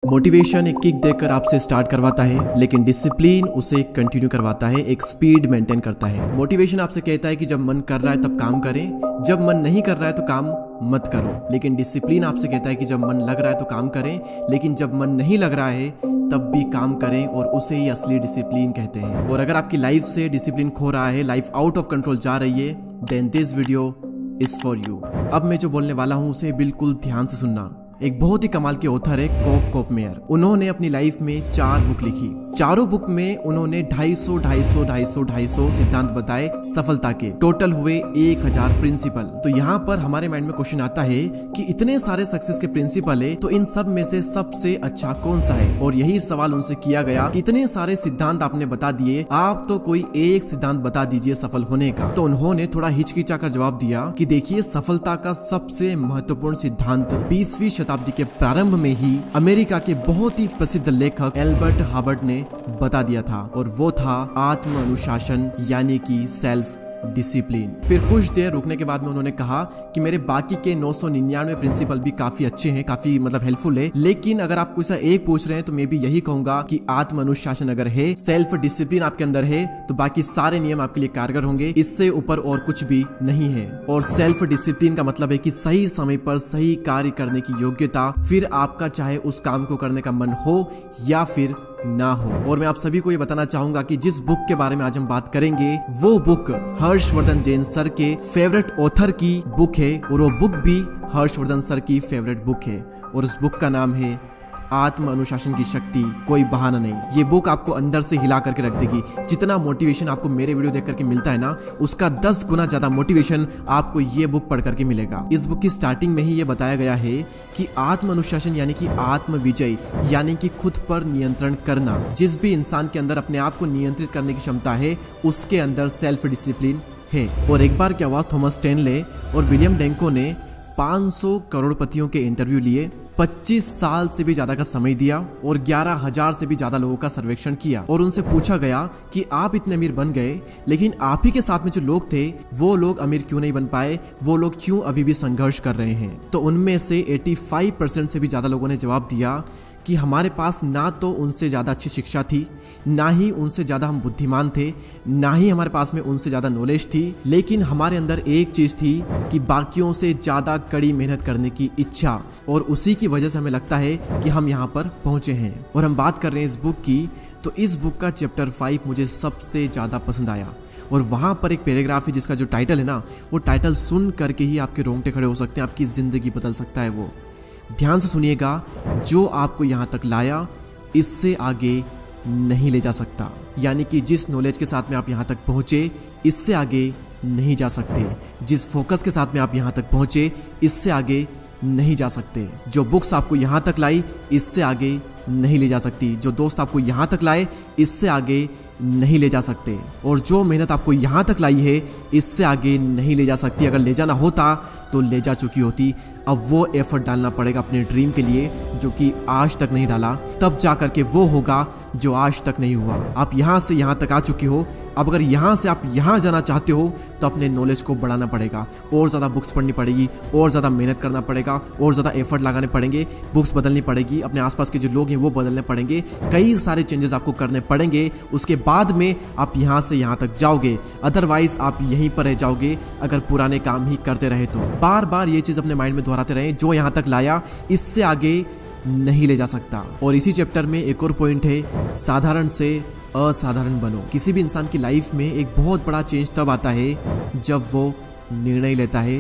Motivation एक kick देकर आपसे स्टार्ट करवाता है, लेकिन डिसिप्लिन उसे कंटिन्यू करवाता है, एक स्पीड मेंटेन करता है। मोटिवेशन आपसे कहता है कि जब मन कर रहा है तब काम करें, जब मन नहीं कर रहा है तो काम मत करो। लेकिन डिसिप्लिन आपसे कहता है कि जब मन लग रहा है तो काम करें, लेकिन जब मन नहीं लग रहा है तब भी काम करें, और उसे ही असली डिसिप्लिन कहते हैं। और अगर आपकी लाइफ से डिसिप्लिन खो रहा है, लाइफ आउट ऑफ कंट्रोल जा रही है, then this video is for you. अब मैं जो बोलने वाला हूँ उसे बिल्कुल ध्यान से सुनना। एक बहुत ही कमाल के ऑथर है कोपमेयर। उन्होंने अपनी लाइफ में 4 बुक लिखी। चारों बुक में उन्होंने 250 सिद्धांत बताए सफलता के। टोटल हुए 1000 प्रिंसिपल। तो यहाँ पर हमारे माइंड में क्वेश्चन आता है कि इतने सारे सक्सेस के प्रिंसिपल है, तो इन सब में से सबसे अच्छा कौन सा है? और यही सवाल उनसे किया गया कि इतने सारे सिद्धांत आपने बता दिए, आप तो कोई एक सिद्धांत बता दीजिए सफल होने का। तो उन्होंने थोड़ा हिचकिचाकर जवाब दिया कि देखिए, सफलता का सबसे महत्वपूर्ण सिद्धांत 20वीं शताब्दी के प्रारंभ में ही अमेरिका के बहुत ही प्रसिद्ध लेखक एल्बर्ट हार्वर्ड ने बता दिया था, और वो था आत्म अनुशासन, यानी कि सेल्फ डिसिप्लिन। फिर कुछ देर रुकने के बाद में उन्होंने कहा कि मेरे बाकी के 999 प्रिंसिपल भी काफी अच्छे हैं, काफी हेल्पफुल है, लेकिन अगर आप कोई सा एक पूछ रहे हैं तो मैं भी यही कहूंगा कि आत्म अनुशासन अगर है, सेल्फ डिसिप्लिन आपके अंदर है, तो बाकी सारे नियम आपके लिए कारगर होंगे। इससे ऊपर और कुछ भी नहीं है। और सेल्फ डिसिप्लिन का मतलब है कि सही समय पर सही कार्य करने की योग्यता, फिर आपका चाहे उस काम को करने का मन हो या फिर ना हो। और मैं आप सभी को ये बताना चाहूंगा कि जिस बुक के बारे में आज हम बात करेंगे, वो बुक हर्षवर्धन जैन सर के फेवरेट ऑथर की बुक है, और वो बुक भी हर्षवर्धन सर की फेवरेट बुक है, और उस बुक का नाम है आत्म अनुशासन की शक्ति, कोई बहाना नहीं। ये बुक आपको अंदर से हिला करके रख देगी। जितना मोटिवेशन आपको मेरे वीडियो देख करके मिलता है ना, उसका 10 गुना ज्यादा मोटिवेशन आपको ये बुक पढ़ करके मिलेगा। इस बुक की स्टार्टिंग में ही ये बताया गया है कि आत्म अनुशासन यानी कि आत्म विजय, यानी कि खुद पर नियंत्रण करना। जिस भी इंसान के अंदर अपने आप को नियंत्रित करने की क्षमता है, उसके अंदर सेल्फ डिसिप्लिन है। और एक बार क्या हुआ, थॉमस स्टैनले और विलियम डेंको ने 500 करोड़पतियों के इंटरव्यू लिए, 25 साल से भी ज्यादा का समय दिया, और 11,000 से भी ज्यादा लोगों का सर्वेक्षण किया, और उनसे पूछा गया कि आप इतने अमीर बन गए, लेकिन आप ही के साथ में जो लोग थे वो लोग अमीर क्यों नहीं बन पाए, वो लोग क्यों अभी भी संघर्ष कर रहे हैं? तो उनमें से 85% से भी ज्यादा लोगों ने जवाब दिया कि हमारे पास ना तो उनसे ज़्यादा अच्छी शिक्षा थी, ना ही उनसे ज़्यादा हम बुद्धिमान थे, ना ही हमारे पास में उनसे ज़्यादा नॉलेज थी, लेकिन हमारे अंदर एक चीज़ थी कि बाकियों से ज़्यादा कड़ी मेहनत करने की इच्छा, और उसी की वजह से हमें लगता है कि हम यहाँ पर पहुँचे हैं। और हम बात कर रहे हैं इस बुक की, तो इस बुक का चैप्टर 5 मुझे सबसे ज़्यादा पसंद आया। और वहाँ पर एक पैराग्राफ है जिसका जो टाइटल है ना, वो टाइटल सुन करके ही आपके रोंगटे खड़े हो सकते हैं, आपकी ज़िंदगी बदल सकता है वो। ध्यान से सुनिएगा, जो आपको यहाँ तक लाया इससे आगे नहीं ले जा सकता। यानी कि जिस नॉलेज के साथ में आप यहाँ तक पहुँचे, इससे आगे नहीं जा सकते। जिस फोकस के साथ में आप यहाँ तक पहुँचे, इससे आगे नहीं जा सकते। जो बुक्स आपको यहाँ तक लाई, इससे आगे नहीं ले जा सकती। जो दोस्त आपको यहाँ तक लाए, इससे आगे नहीं ले जा सकते। और जो मेहनत आपको यहाँ तक लाई है, इससे आगे नहीं ले जा सकती। अगर ले जाना होता तो ले जा चुकी होती। अब वो एफर्ट डालना पड़ेगा अपने ड्रीम के लिए, जो कि आज तक नहीं डाला, तब जा करके वो होगा जो आज तक नहीं हुआ। आप यहाँ से यहाँ तक आ चुके हो, अब अगर यहाँ से आप यहाँ जाना चाहते हो तो अपने नॉलेज को बढ़ाना पड़ेगा, और ज़्यादा बुक्स पढ़नी पड़ेगी, और ज़्यादा मेहनत करना पड़ेगा, और ज़्यादा एफर्ट लगाने पड़ेंगे, बुक्स बदलनी पड़ेगी, अपने आसपास के जो लोग हैं वो बदलने पड़ेंगे, कई सारे चेंजेस आपको करने पड़ेंगे। उसके बाद में आप यहाँ से यहाँ तक जाओगे, अदरवाइज आप यहीं पर रह जाओगे अगर पुराने काम ही करते रहे तो। बार बार ये चीज़ अपने माइंड में दोहराते रहें, जो यहाँ तक लाया इससे आगे नहीं ले जा सकता। और इसी चैप्टर में एक और पॉइंट है, साधारण से असाधारण बनो। किसी भी इंसान की लाइफ में एक बहुत बड़ा चेंज तब आता है जब वो निर्णय लेता है,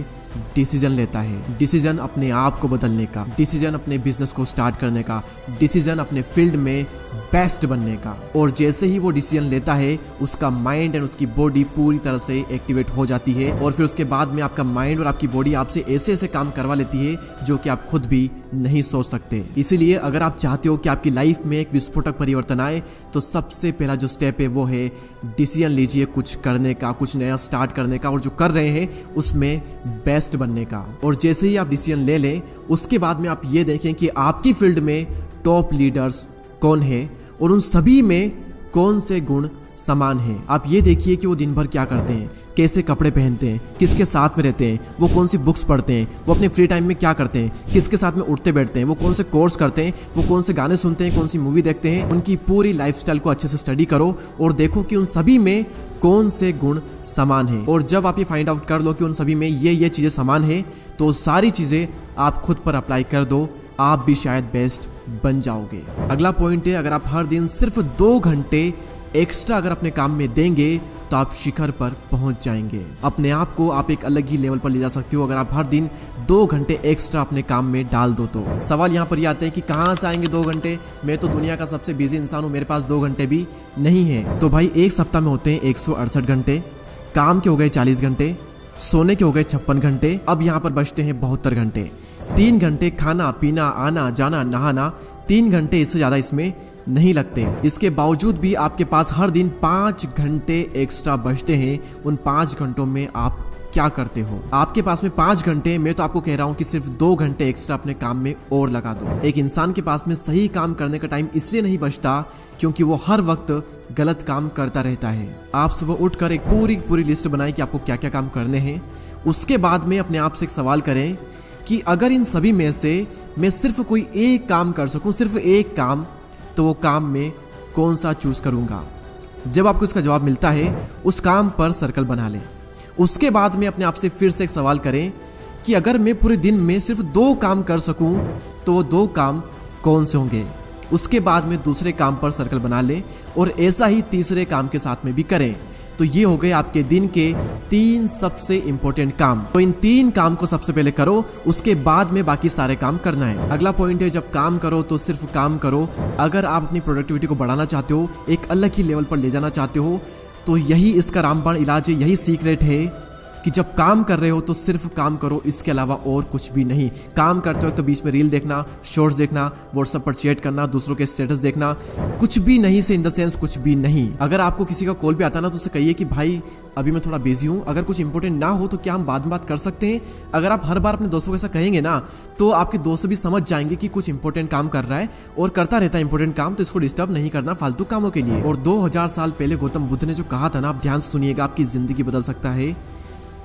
डिसीजन लेता है। डिसीजन अपने आप को बदलने का, डिसीजन अपने बिजनेस को स्टार्ट करने का, डिसीजन अपने फील्ड में बेस्ट बनने का। और जैसे ही वो डिसीजन लेता है, उसका माइंड एंड उसकी बॉडी पूरी तरह से एक्टिवेट हो जाती है, और फिर उसके बाद में आपका माइंड और आपकी बॉडी आपसे ऐसे ऐसे काम करवा लेती है जो कि आप खुद भी नहीं सोच सकते। इसीलिए अगर आप चाहते हो कि आपकी लाइफ में एक विस्फोटक परिवर्तन आए, तो सबसे पहला जो स्टेप है वो है डिसीजन लीजिए कुछ करने का, कुछ नया स्टार्ट करने का, और जो कर रहे हैं उसमें बेस्ट बनने का। और जैसे ही आप डिसीजन ले लें, उसके बाद में आप ये देखें कि आपकी फील्ड में टॉप लीडर्स कौन है, और उन सभी में कौन से गुण समान है। आप ये देखिए कि वो दिन भर क्या करते हैं, कैसे कपड़े पहनते हैं, किसके साथ में रहते हैं, वो कौन सी बुक्स पढ़ते हैं, वो अपने फ्री टाइम में क्या करते हैं, किसके साथ में उठते बैठते हैं, वो कौन से कोर्स करते हैं, वो कौन से गाने सुनते हैं, कौन सी मूवी देखते हैं। उनकी पूरी लाइफस्टाइल को अच्छे से स्टडी करो और देखो कि उन सभी में कौन से गुण समान है। और जब आप ये फाइंड आउट कर लो कि उन सभी में ये चीज़ें समान है, तो सारी चीज़ें आप खुद पर अप्लाई कर दो, आप भी शायद बेस्ट बन जाओगे। अगला पॉइंट है, अगर आप हर दिन सिर्फ 2 घंटे एक्स्ट्रा अगर अपने काम में देंगे तो आप शिखर पर पहुंच जाएंगे। अपने आप को आप एक अलग ही लेवल पर ले जा सकते हो अगर आप हर दिन 2 घंटे एक्स्ट्रा अपने काम में डाल दो तो। सवाल यहाँ पर ये आता है कि कहाँ से आएंगे 2 घंटे? मैं तो दुनिया का सबसे बिजी इंसान हूँ, मेरे पास 2 घंटे भी नहीं है। तो भाई एक सप्ताह में होते हैं 168 घंटे, काम के हो गए 40 घंटे, सोने के हो गए 56 घंटे, अब यहाँ पर बचते हैं 72 घंटे। 3 घंटे खाना पीना, आना जाना, नहाना, 3 घंटे, इससे ज़्यादा इसमें नहीं लगते। इसके बावजूद भी आपके पास हर दिन 5 घंटे एक्स्ट्रा बचते हैं। उन 5 घंटों में आप क्या करते हो? आपके पास में 5 घंटे, मैं तो आपको कह रहा हूँ कि सिर्फ 2 घंटे एक्स्ट्रा अपने काम में और लगा दो। एक इंसान के पास में सही काम करने का टाइम इसलिए नहीं बचता क्योंकि वो हर वक्त गलत काम करता रहता है। आप सुबह उठकर एक पूरी लिस्ट बनाएं कि आपको क्या क्या काम करने हैं। उसके बाद में अपने आप से एक सवाल करें कि अगर इन सभी में से मैं सिर्फ कोई एक काम कर सकूं, सिर्फ एक काम, तो वो काम में कौन सा चूज करूंगा? जब आपको इसका जवाब मिलता है, उस काम पर सर्कल बना लें। उसके बाद में अपने आप से फिर से एक सवाल करें कि अगर मैं पूरे दिन में सिर्फ 2 काम कर सकूं तो वो 2 काम कौन से होंगे? उसके बाद में दूसरे काम पर सर्कल बना लें और ऐसा ही तीसरे काम के साथ में भी करें। तो ये हो गए आपके दिन के 3 सबसे इंपॉर्टेंट काम। तो इन 3 काम को सबसे पहले करो, उसके बाद में बाकी सारे काम करना है। अगला पॉइंट है, जब काम करो तो सिर्फ काम करो। अगर आप अपनी प्रोडक्टिविटी को बढ़ाना चाहते हो, एक अलग ही लेवल पर ले जाना चाहते हो, तो यही इसका रामबाण इलाज है, यही सीक्रेट है कि जब काम कर रहे हो तो सिर्फ काम करो, इसके अलावा और कुछ भी नहीं। काम करते हो तो बीच में रील देखना, शॉर्ट्स देखना, व्हाट्सएप पर चैट करना, दूसरों के स्टेटस देखना, कुछ भी नहीं से इन द सेंस कुछ भी नहीं। अगर आपको किसी का कॉल भी आता ना तो उसे कहिए कि भाई अभी मैं थोड़ा बिजी हूँ, अगर कुछ इंपॉर्टेंट ना हो तो क्या हम बाद में बात कर सकते हैं? अगर आप हर बार अपने दोस्तों को ऐसा कहेंगे ना तो आपके दोस्त भी समझ जाएंगे कि कुछ इंपॉर्टेंट काम कर रहा है और करता रहता है इंपॉर्टेंट काम, तो इसको डिस्टर्ब नहीं करना फालतू कामों के लिए। और 2000 साल पहले गौतम बुद्ध ने जो कहा था ना, आप ध्यान से सुनिएगा, आपकी जिंदगी बदल सकता है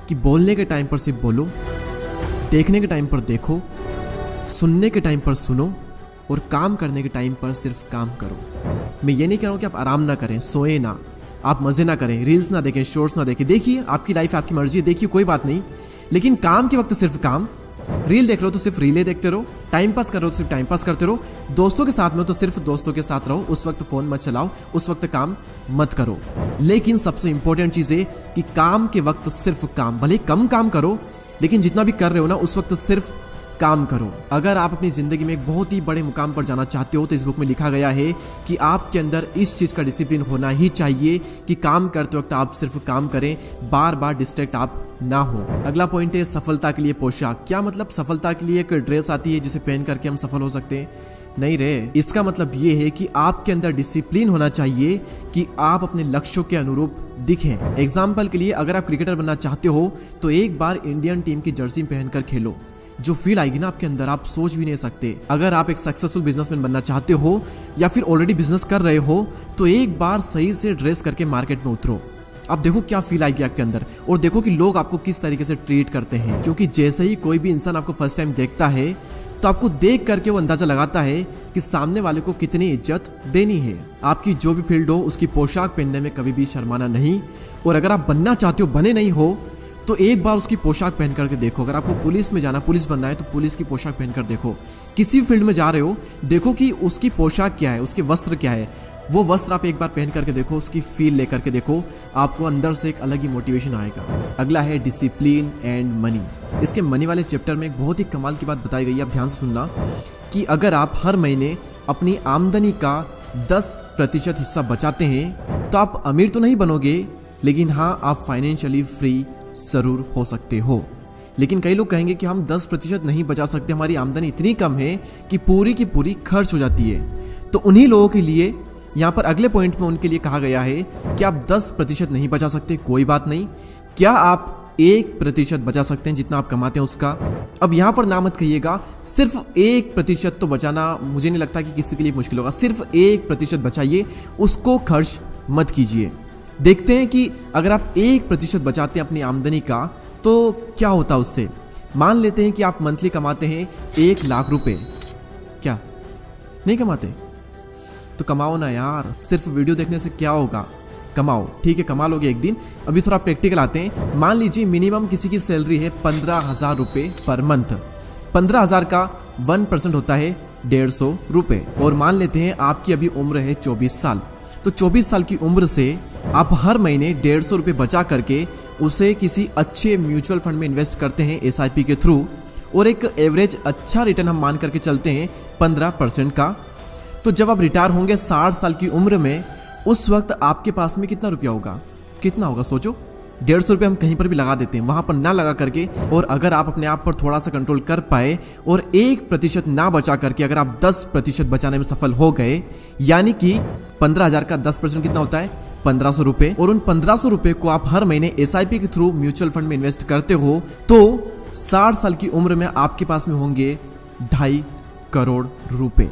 कि बोलने के टाइम पर सिर्फ बोलो, देखने के टाइम पर देखो, सुनने के टाइम पर सुनो और काम करने के टाइम पर सिर्फ काम करो। मैं ये नहीं कह रहा हूँ कि आप आराम ना करें, सोए ना, आप मजे ना करें, रील्स ना देखें, शॉर्ट्स ना देखें। देखिए आपकी लाइफ आपकी मर्जी है, देखिए कोई बात नहीं, लेकिन काम के वक्त सिर्फ काम। रील देख रहे हो तो सिर्फ रीलें देखते रहो, टाइम पास कर रहे हो तो सिर्फ टाइम पास करते रहो, दोस्तों के साथ में हो तो सिर्फ दोस्तों के साथ रहो, उस वक्त फोन मत चलाओ, उस वक्त काम मत करो। लेकिन सबसे इंपॉर्टेंट चीज है कि काम के वक्त सिर्फ काम, भले कम काम करो लेकिन जितना भी कर रहे हो ना उस वक्त सिर्फ काम करो। अगर आप अपनी जिंदगी में एक बहुत ही बड़े मुकाम पर जाना चाहते हो तो इस बुक में लिखा गया है कि आपके अंदर इस चीज का डिसिप्लिन होना ही चाहिए कि काम करते वक्त आप सिर्फ काम करें, बार बार डिस्ट्रैक्ट आप ना हो। अगला पॉइंट है सफलता के लिए पोशाक। क्या मतलब सफलता के लिए एक ड्रेस आती है जिसे पहन करके हम सफल हो सकते हैं? नहीं रे, इसका मतलब ये है कि आपके अंदर डिसिप्लिन होना चाहिए कि आप अपने लक्ष्यों के अनुरूप दिखें। एग्जाम्पल के लिए अगर आप क्रिकेटर बनना चाहते हो तो एक बार इंडियन टीम की जर्सी पहनकर खेलो, जो फील आएगी ना आपके अंदर आप सोच भी नहीं सकते। अगर आप एक सक्सेसफुल बिजनेसमैन बनना चाहते हो या फिर ऑलरेडी बिजनेस कर रहे हो तो एक बार सही से ड्रेस करके मार्केट में उतरो, अब देखो क्या फील आएगी आपके अंदर, और देखो कि लोग आपको किस तरीके से ट्रीट करते हैं। क्योंकि जैसे ही कोई भी इंसान आपको फर्स्ट टाइम देखता है तो आपको देख करके वो अंदाजा लगाता है कि सामने वाले को कितनी इज्जत देनी है। आपकी जो भी फील्ड हो उसकी पोशाक पहनने में कभी भी शर्माना नहीं, और अगर आप बनना चाहते हो, बने नहीं हो, तो एक बार उसकी पोशाक पहन करके देखो। अगर आपको पुलिस में जाना, पुलिस बनना है तो पुलिस की पोशाक पहनकर देखो। किसी फील्ड में जा रहे हो, देखो कि उसकी पोशाक क्या है, उसके वस्त्र क्या है, वो वस्त्र आप एक बार पहन करके देखो, उसकी फील लेकर के देखो, आपको अंदर से एक अलग ही मोटिवेशन आएगा। अगला है डिसिप्लिन एंड मनी। इसके मनी वाले चैप्टर में एक बहुत ही कमाल की बात बताई गई है, आप ध्यान से सुनना, कि अगर आप हर महीने अपनी आमदनी का 10% हिस्सा बचाते हैं तो आप अमीर तो नहीं बनोगे, लेकिन हाँ आप फाइनेंशियली फ्री जरूर हो सकते हो। लेकिन कई लोग कहेंगे कि हम 10% नहीं बचा सकते, हमारी आमदनी इतनी कम है कि पूरी की पूरी खर्च हो जाती है। तो उन्हीं लोगों के लिए यहाँ पर अगले पॉइंट में उनके लिए कहा गया है कि आप 10% नहीं बचा सकते, कोई बात नहीं, क्या आप 1% बचा सकते हैं जितना आप कमाते हैं उसका। अब यहाँ पर ना मत कहिएगा, सिर्फ 1% तो बचाना मुझे नहीं लगता कि किसी के लिए मुश्किल होगा। सिर्फ 1% बचाइए, उसको खर्च मत कीजिए। देखते हैं कि अगर आप 1% बचाते हैं अपनी आमदनी का तो क्या होता है उससे। मान लेते हैं कि आप मंथली कमाते हैं 1 लाख रुपए। क्या नहीं कमाते? तो कमाओ ना यार, सिर्फ वीडियो देखने से क्या होगा, कमाओ। ठीक है, कमा लोगे एक दिन। अभी थोड़ा प्रैक्टिकल आते हैं। मान लीजिए मिनिमम किसी की सैलरी है 15,000 रुपये पर मंथ। 15,000 का 1% होता है 150 रुपये। और मान लेते हैं आपकी अभी उम्र है 24 साल। तो 24 साल की उम्र से आप हर महीने 150 रुपये बचा करके उसे किसी अच्छे म्यूचुअल फंड में इन्वेस्ट करते हैं SIP के थ्रू, और एक एवरेज अच्छा रिटर्न हम मान करके चलते हैं 15% का। तो जब आप रिटायर होंगे 60 साल की उम्र में, उस वक्त आपके पास में कितना रुपया होगा? कितना होगा सोचो। 150 रुपये हम कहीं पर भी लगा देते हैं, वहां पर ना लगा करके, और अगर आप अपने आप पर थोड़ा सा कंट्रोल कर पाए और 1% ना बचा करके अगर आप 10% बचाने में सफल हो गए, यानी कि 15,000 का 10% कितना होता है? 1,500 रुपये। और उन 1,500 रुपये को आप हर महीने SIP के थ्रू म्यूचुअल फंड में इन्वेस्ट करते हो, तो 60 साल की उम्र में आपके पास में होंगे 2.5 करोड़ रुपए।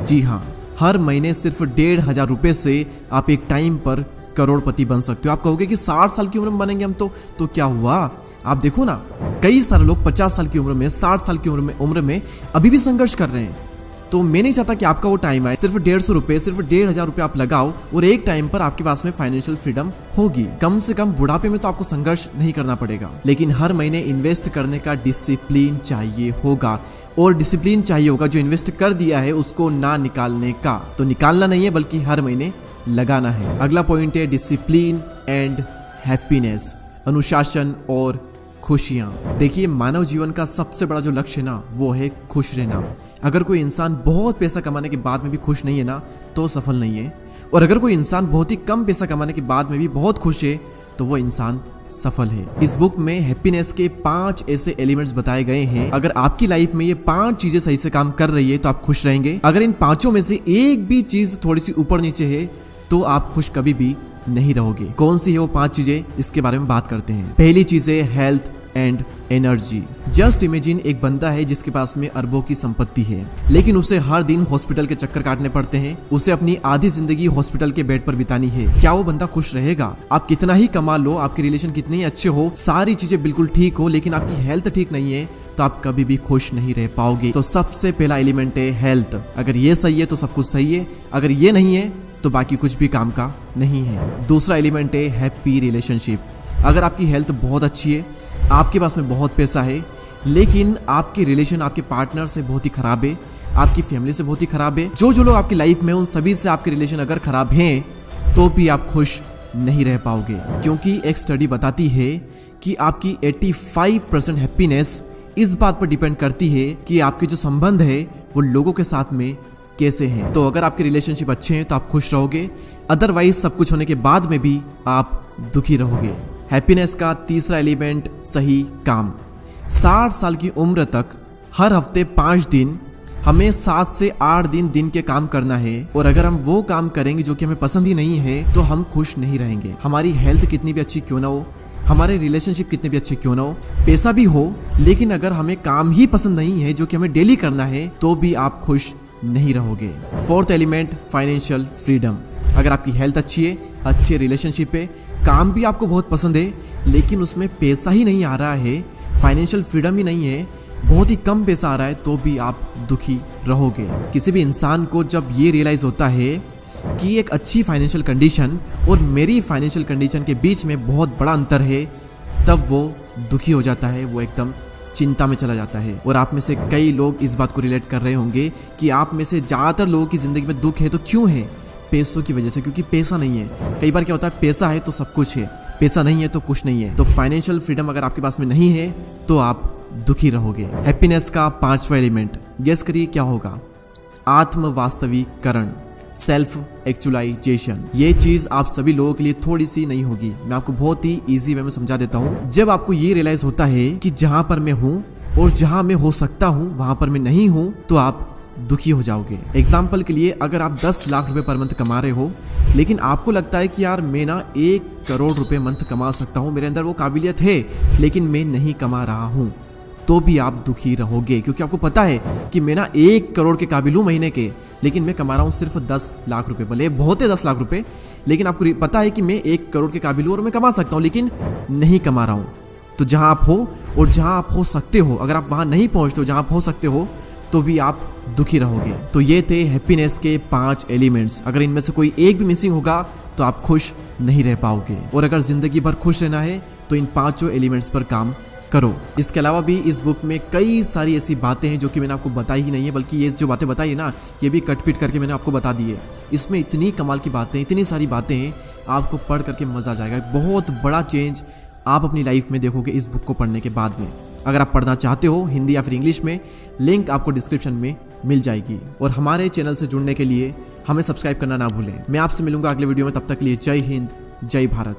जी हाँ, हर महीने सिर्फ 1,500 रुपये से आप एक टाइम पर करोड़पति बन सकते हो। आप कहोगे कि 60 साल की उम्र में बनेंगे हम तो क्या हुआ? आप देखो ना, कई सारे लोग 50 साल की उम्र में, 60 साल की उम्र में अभी भी संघर्ष कर रहे हैं। तो मैं नहीं चाहता कि आपका वो टाइम आए। सिर्फ 150 रुपये, सिर्फ 1,500 रुपये आप लगाओ और एक टाइम पर आपके पास में फाइनेंशियल फ्रीडम होगी। कम से कम बुढ़ापे में तो आपको संघर्ष नहीं करना पड़ेगा, लेकिन हर महीने इन्वेस्ट करने का डिसिप्लिन चाहिए होगा। और डिसिप्लिन चाहिए होगा जो इन्वेस्ट कर दिया है उसको ना निकालने का। तो निकालना नहीं है बल्कि हर महीने लगाना है। अगला पॉइंट है डिसिप्लिन एंड हैप्पीनेस, अनुशासन और खुशियां। देखिए, मानव जीवन का सबसे बड़ा जो लक्ष्य है ना, वो है खुश रहना। अगर कोई इंसान बहुत पैसा कमाने के बाद में भी खुश नहीं है ना, तो सफल नहीं है। और अगर कोई इंसान बहुत ही कम पैसा कमाने के बाद में भी बहुत खुश है, तो वो इंसान सफल है। इस बुक में हैप्पीनेस के 5 ऐसे एलिमेंट्स बताए गए हैं। अगर आपकी लाइफ में ये 5 चीजें सही से काम कर रही है तो आप खुश रहेंगे। अगर इन 5 में से एक भी चीज थोड़ी सी ऊपर नीचे है तो आप खुश कभी भी नहीं रहोगे। कौन सी है वो 5 चीजें, इसके बारे में बात करते हैं। पहली चीज है health and energy. Just imagine एक बंदा है जिसके पास में अरबों की संपत्ति है, लेकिन उसे हर दिन हॉस्पिटल के चक्कर काटने पड़ते हैं। उसे अपनी आधी जिंदगी हॉस्पिटल के बेड पर बितानी है। क्या वो बंदा खुश रहेगा? आप कितना ही कमा लो, आपके रिलेशन कितने ही अच्छे हो, सारी चीजें बिल्कुल ठीक हो, लेकिन आपकी हेल्थ ठीक नहीं है तो आप कभी भी खुश नहीं रह पाओगे। तो सबसे पहला एलिमेंट है हेल्थ। अगर ये सही है तो सब कुछ सही है, अगर ये नहीं है तो बाकी कुछ भी काम का नहीं है। दूसरा एलिमेंट है हैप्पी रिलेशनशिप। अगर आपकी हेल्थ बहुत अच्छी है, आपके पास में बहुत पैसा है, लेकिन आपके रिलेशन आपके पार्टनर से बहुत ही खराब है, आपकी फैमिली से बहुत ही खराब है, जो लोग आपकी लाइफ में उन सभी से आपके रिलेशन अगर खराब हैं, तो भी आप खुश नहीं रह पाओगे। क्योंकि एक स्टडी बताती है कि आपकी 85% हैप्पीनेस इस बात पर डिपेंड करती है कि आपके जो संबंध है वो लोगों के साथ में कैसे हैं। तो अगर आपके रिलेशनशिप अच्छे हैं तो आप खुश रहोगे, अदरवाइज सब कुछ होने के बाद में भी आप दुखी रहोगे। हैप्पीनेस का तीसरा एलिमेंट सही काम। 60 साल की उम्र तक हर हफ्ते 5 दिन हमें 7 से 8 दिन के काम करना है। और अगर हम वो काम करेंगे जो कि हमें पसंद ही नहीं है तो हम खुश नहीं रहेंगे। हमारी हेल्थ कितनी भी अच्छी क्यों ना हो, हमारे रिलेशनशिप कितने भी अच्छे क्यों ना हो, पैसा भी हो, लेकिन अगर हमें काम ही पसंद नहीं है जो कि हमें डेली करना है, तो भी आप खुश नहीं रहोगे। Fourth element financial freedom. अगर आपकी हेल्थ अच्छी है, अच्छे रिलेशनशिप है, काम भी आपको बहुत पसंद है, लेकिन उसमें पैसा ही नहीं आ रहा है, फाइनेंशियल फ्रीडम ही नहीं है, बहुत ही कम पैसा आ रहा है, तो भी आप दुखी रहोगे। किसी भी इंसान को जब ये रियलाइज होता है कि एक अच्छी फाइनेंशियल कंडीशन और मेरी फाइनेंशियल कंडीशन के बीच में बहुत बड़ा अंतर है, तब वो दुखी हो जाता है, वो एकदम चिंता में चला जाता है। और आप में से कई लोग इस बात को रिलेट कर रहे होंगे कि आप में से ज़्यादातर लोगों की ज़िंदगी में दुख है, तो क्यों है? पैसों की वजह से, क्योंकि पैसा नहीं है। कई बार क्या होता है, पैसा है तो सब कुछ है, पैसा नहीं है तो कुछ नहीं है। तो फाइनेंशियल फ्रीडम अगर आपके पास में नहीं है तो आप दुखी रहोगे। हैप्पीनेस का 5वां एलिमेंट, गेस करिए क्या होगा? आत्म वास्तविकरण, सेल्फ एक्चुअलाइजेशन। ये चीज आप सभी लोगों के लिए थोड़ी सी नहीं होगी। मैं आपको बहुत ही इजी वे में समझा देता हूँ। जब आपको ये रियलाइज होता है कि जहां पर मैं हूँ और जहां मैं हो सकता हूँ वहां पर मैं नहीं हूँ, तो आप दुखी हो जाओगे। एग्जाम्पल के लिए, अगर आप 10 लाख रुपए पर मंथ कमा रहे हो, लेकिन आपको लगता है कि यार मैं ना 1 करोड़ रुपए मंथ कमा सकता हूँ, मेरे अंदर वो काबिलियत है, लेकिन मैं नहीं कमा रहा हूँ, तो भी आप दुखी रहोगे। क्योंकि आपको पता है कि मैं ना 1 करोड़ के काबिल हूँ महीने के, लेकिन मैं कमा रहा हूँ सिर्फ 10 लाख रुपए। भले बहुत है 10 लाख रुपए, लेकिन आपको पता है कि मैं 1 करोड़ के काबिल हूँ और मैं कमा सकता हूँ, लेकिन नहीं कमा रहा हूँ। तो जहाँ आप हो और जहाँ आप हो सकते हो, अगर आप वहाँ नहीं पहुँचते हो जहाँ आप हो सकते हो, तो भी आप दुखी रहोगे। तो ये थे हैप्पीनेस के 5 एलिमेंट्स। अगर इनमें से कोई एक भी मिसिंग होगा तो आप खुश नहीं रह पाओगे। और अगर जिंदगी भर खुश रहना है तो इन 5 एलिमेंट्स पर काम करो। इसके अलावा भी इस बुक में कई सारी ऐसी बातें हैं जो कि मैंने आपको बताई ही नहीं है, बल्कि ये जो बातें बताई है ना, ये भी कट पीट करके मैंने आपको बता दी है। इसमें इतनी कमाल की बातें, इतनी सारी बातें हैं, आपको पढ़ करके मजा आ जाएगा। बहुत बड़ा चेंज आप अपनी लाइफ में देखोगे इस बुक को पढ़ने के बाद में। अगर आप पढ़ना चाहते हो हिंदी या फिर इंग्लिश में, लिंक आपको डिस्क्रिप्शन में मिल जाएगी। और हमारे चैनल से जुड़ने के लिए हमें सब्सक्राइब करना ना भूलें। मैं आपसे मिलूंगा अगले वीडियो में, तब तक के लिए जय हिंद, जय भारत।